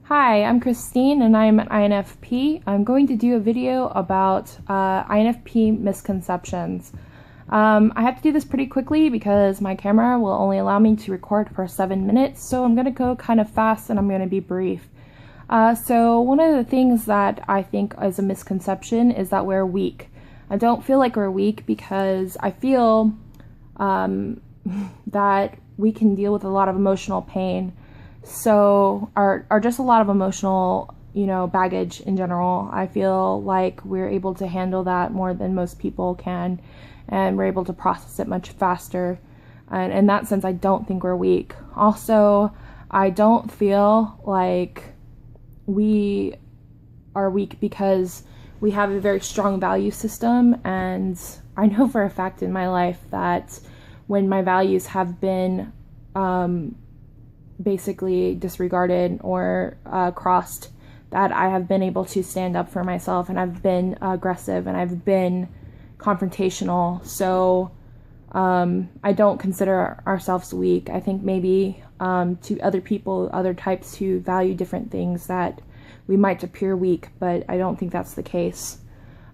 Hi, I'm Christine and I'm an INFP. I'm going to do a video about INFP misconceptions. I have to do this pretty quickly because my camera will only allow me to record for 7 minutes, so I'm going to go kind of fast and I'm going to be brief. So one of the things that I think is a misconception is that we're weak. I don't feel like we're weak because I feel that we can deal with a lot of emotional pain. So, are just a lot of emotional, baggage in general. I feel like we're able to handle that more than most people can, and we're able to process it much faster. And in that sense, I don't think we're weak. Also, I don't feel like we are weak because we have a very strong value system, and I know for a fact in my life that when my values have been basically disregarded or crossed, that I have been able to stand up for myself, and I've been aggressive and I've been confrontational. So I don't consider ourselves weak. I think maybe to other people, other types who value different things, that we might appear weak, but I don't think that's the case.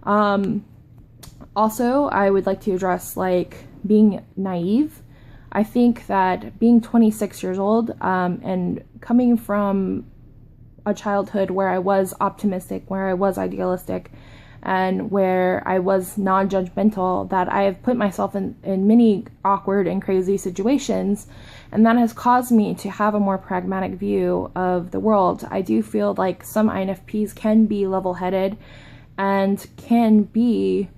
Also, I would like to address being naive. I think that being 26 years old and coming from a childhood where I was optimistic, where I was idealistic, and where I was non-judgmental, that I have put myself in many awkward and crazy situations, and that has caused me to have a more pragmatic view of the world. I do feel like some INFPs can be level-headed and can be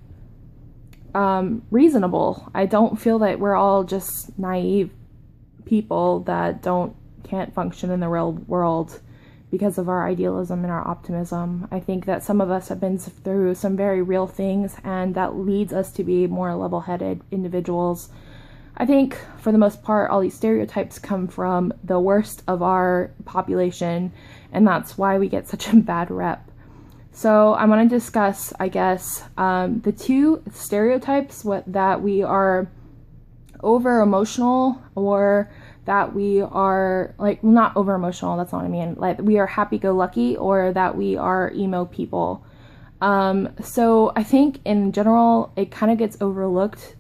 reasonable. I don't feel that we're all just naive people that can't function in the real world because of our idealism and our optimism. I think that some of us have been through some very real things, and that leads us to be more level-headed individuals. I think for the most part, all these stereotypes come from the worst of our population, and that's why we get such a bad rep. So I want to discuss, I guess, the two stereotypes, that we are over-emotional, or that we are, not over-emotional, that's not what I mean, we are happy-go-lucky, or that we are emo people. So I think in general, it kind of gets overlooked.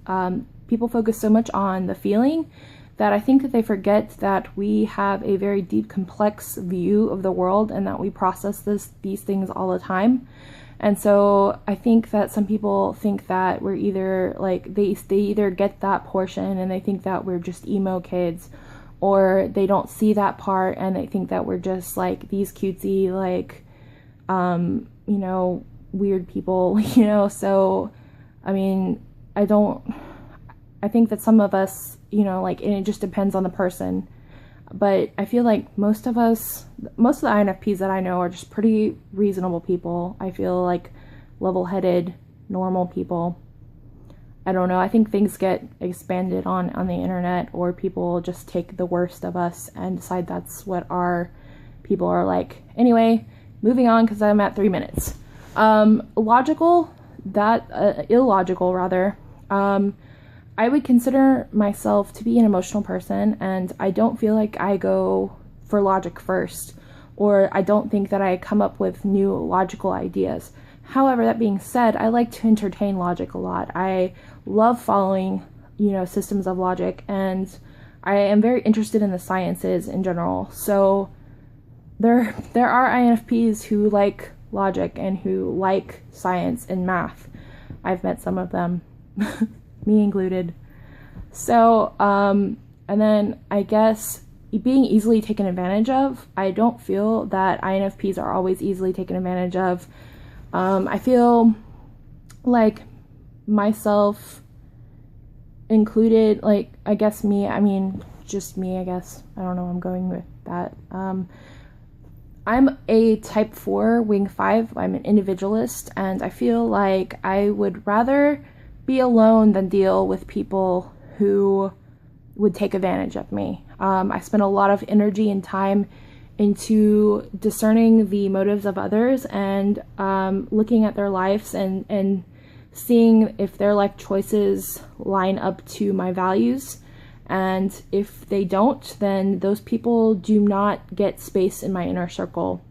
People focus so much on the feeling that I think that they forget that we have a very deep, complex view of the world, and that we process these things all the time. And so I think that some people think that we're either they either get that portion and they think that we're just emo kids, or they don't see that part and they think that we're just these cutesy weird people, So I mean, I think that some of us, and it just depends on the person. But I feel like most of the INFPs that I know are just pretty reasonable people. I feel like level-headed, normal people. I don't know. I think things get expanded on the internet, or people just take the worst of us and decide that's what our people are like. Anyway, moving on because I'm at 3 minutes. Illogical rather. I would consider myself to be an emotional person, and I don't feel like I go for logic first, or I don't think that I come up with new logical ideas. However, that being said, I like to entertain logic a lot. I love following, systems of logic, and I am very interested in the sciences in general. So there are INFPs who like logic and who like science and math. I've met some of them. Me included. So, and then I guess being easily taken advantage of. I don't feel that INFPs are always easily taken advantage of. I feel like myself included, I guess just me, I guess. I don't know where I'm going with that. I'm a type 4 wing 5. I'm an individualist, and I feel like I would rather be alone than deal with people who would take advantage of me. I spend a lot of energy and time into discerning the motives of others, and looking at their lives and seeing if their life choices line up to my values. And if they don't, then those people do not get space in my inner circle.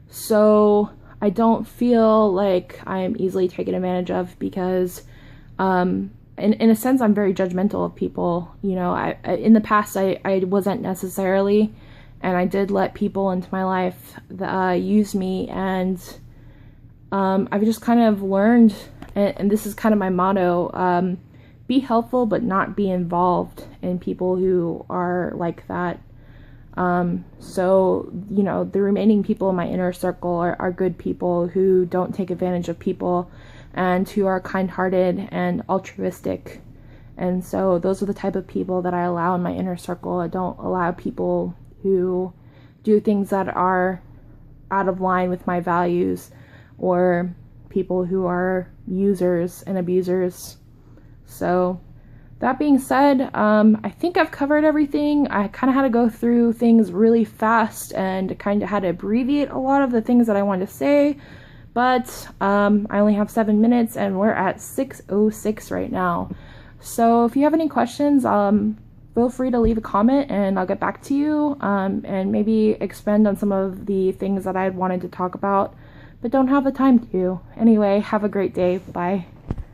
So I don't feel like I am easily taken advantage of because, in a sense, I'm very judgmental of people. You know, in the past, I wasn't necessarily, and I did let people into my life that, use me, and I've just kind of learned, and this is kind of my motto, be helpful but not be involved in people who are like that. So, you know, the remaining people in my inner circle are good people who don't take advantage of people and who are kind-hearted and altruistic. And so those are the type of people that I allow in my inner circle. I don't allow people who do things that are out of line with my values, or people who are users and abusers. So that being said, I think I've covered everything. I kind of had to go through things really fast and kind of had to abbreviate a lot of the things that I wanted to say, but I only have 7 minutes and we're at 6:06 right now. So if you have any questions, feel free to leave a comment and I'll get back to you, and maybe expand on some of the things that I wanted to talk about, but don't have the time to. Anyway, have a great day. Bye.